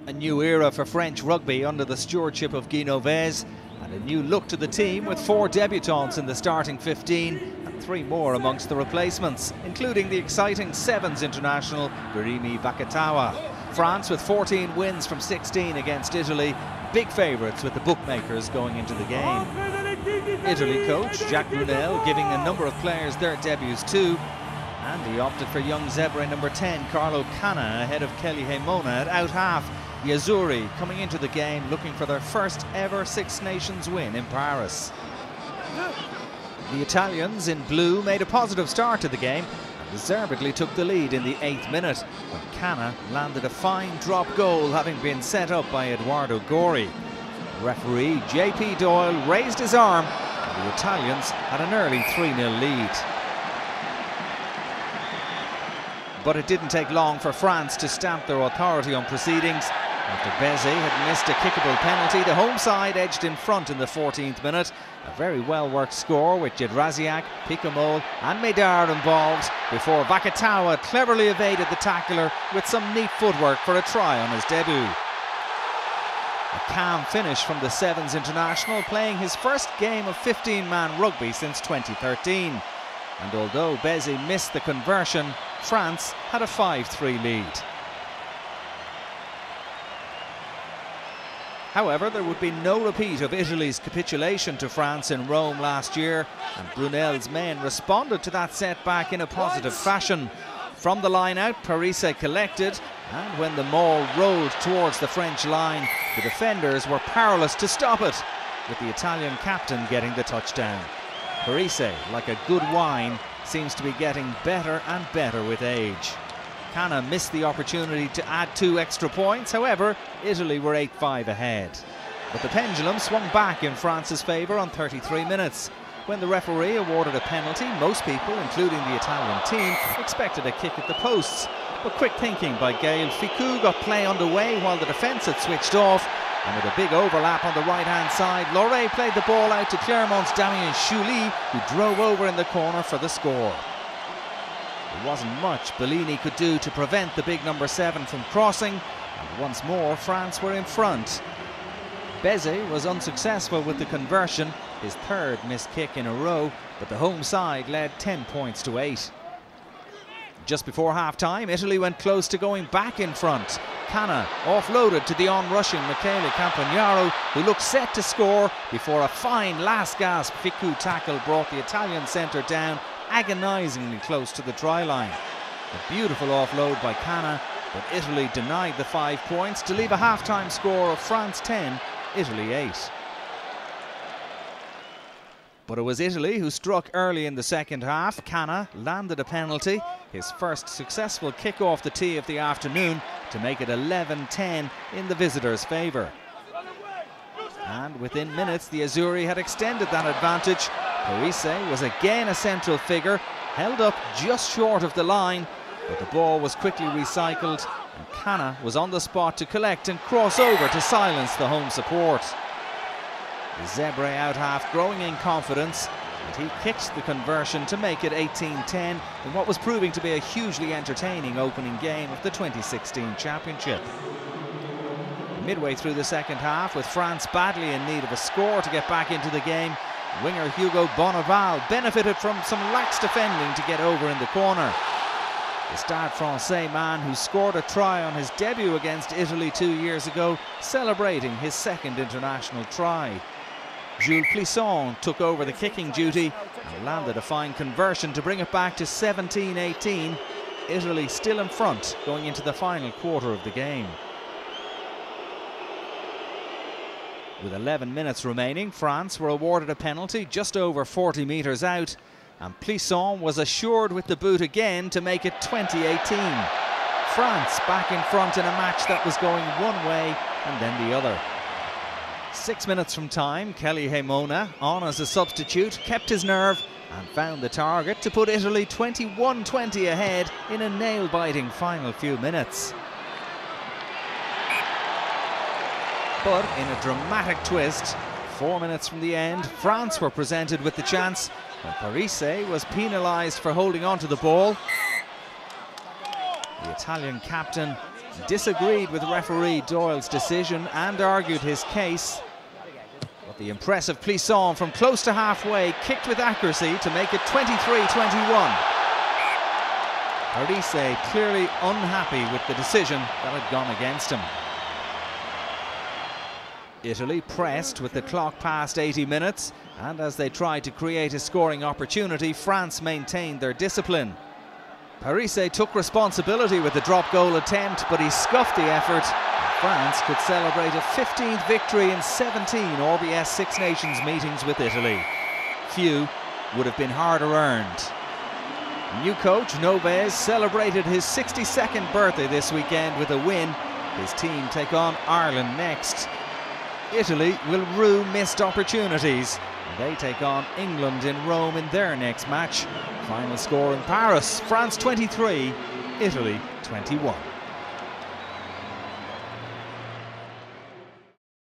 A new era for French rugby under the stewardship of Guy Novès, and a new look to the team with 4 debutants in the starting 15 and 3 more amongst the replacements, including the exciting Sevens international Virimi Vakatawa. France with 14 wins from 16 against Italy, big favourites with the bookmakers going into the game. Italy coach Jacques Brunel giving a number of players their debuts too, and he opted for young Zebre number 10 Carlo Canna ahead of Kelly Hemona at out half. The Azzurri coming into the game looking for their first ever Six Nations win in Paris. The Italians in blue made a positive start to the game and deservedly took the lead in the 8th minute when Canna landed a fine drop goal, having been set up by Eduardo Gori. Referee JP Doyle raised his arm and the Italians had an early 3-0 lead. But it didn't take long for France to stamp their authority on proceedings. After Bézé had missed a kickable penalty, the home side edged in front in the 14th minute. A very well-worked score with Jedraziak, Picamol and Medard involved before Vakatawa cleverly evaded the tackler with some neat footwork for a try on his debut. A calm finish from the Sevens international, playing his first game of 15-man rugby since 2013. And although Bézé missed the conversion, France had a 5-3 lead. However, there would be no repeat of Italy's capitulation to France in Rome last year, and Brunel's men responded to that setback in a positive fashion. From the line out, Parisse collected, and when the maul rolled towards the French line, the defenders were powerless to stop it, with the Italian captain getting the touchdown. Parisse, like a good wine, seems to be getting better and better with age. Canna missed the opportunity to add 2 extra points, however, Italy were 8-5 ahead. But the pendulum swung back in France's favour on 33 minutes. When the referee awarded a penalty, most people, including the Italian team, expected a kick at the posts. But quick thinking by Gael Fickou got play underway while the defence had switched off. And with a big overlap on the right-hand side, Loré played the ball out to Clermont's Damien Chouly, who drove over in the corner for the score. There wasn't much Bellini could do to prevent the big number 7 from crossing, and once more France were in front. Bézé was unsuccessful with the conversion, his 3rd missed kick in a row, but the home side led 10 points to 8. Just before half-time, Italy went close to going back in front. Canna offloaded to the on-rushing Michele Campagnaro, who looked set to score before a fine last-gasp Fickou tackle brought the Italian centre down agonisingly close to the try line. A beautiful offload by Canna, but Italy denied the 5 points to leave a half-time score of France 10, Italy 8. But it was Italy who struck early in the second half. Canna landed a penalty, his first successful kick off the tee of the afternoon, to make it 11-10 in the visitors' favour. And within minutes, the Azzurri had extended that advantage. Parisse was again a central figure, held up just short of the line, but the ball was quickly recycled, and Canna was on the spot to collect and cross over to silence the home support. The Zebre out half growing in confidence, and he kicked the conversion to make it 18-10 in what was proving to be a hugely entertaining opening game of the 2016 championship. Midway through the second half, with France badly in need of a score to get back into the game, winger Hugo Bonneval benefited from some lax defending to get over in the corner. The Stade Francais man who scored a try on his debut against Italy 2 years ago, celebrating his 2nd international try. Jules Plisson took over the kicking duty and landed a fine conversion to bring it back to 17-18. Italy still in front going into the final quarter of the game. With 11 minutes remaining, France were awarded a penalty just over 40 metres out, and Plisson was assured with the boot again to make it 20-18. France back in front in a match that was going one way and then the other. 6 minutes from time, Kelly Hemona, on as a substitute, kept his nerve and found the target to put Italy 21-20 ahead in a nail-biting final few minutes. But in a dramatic twist, 4 minutes from the end, France were presented with the chance when Parisse was penalised for holding on to the ball. The Italian captain disagreed with referee Doyle's decision and argued his case. But the impressive Plisson from close to halfway kicked with accuracy to make it 23-21. Parisse clearly unhappy with the decision that had gone against him. Italy pressed with the clock past 80 minutes, and as they tried to create a scoring opportunity, France maintained their discipline. Parisse took responsibility with the drop goal attempt, but he scuffed the effort. France could celebrate a 15th victory in 17 RBS Six Nations meetings with Italy. Few would have been harder earned. New coach Novès celebrated his 62nd birthday this weekend with a win. His team take on Ireland next. Italy will rue missed opportunities. They take on England in Rome in their next match. Final score in Paris, France 23, Italy 21.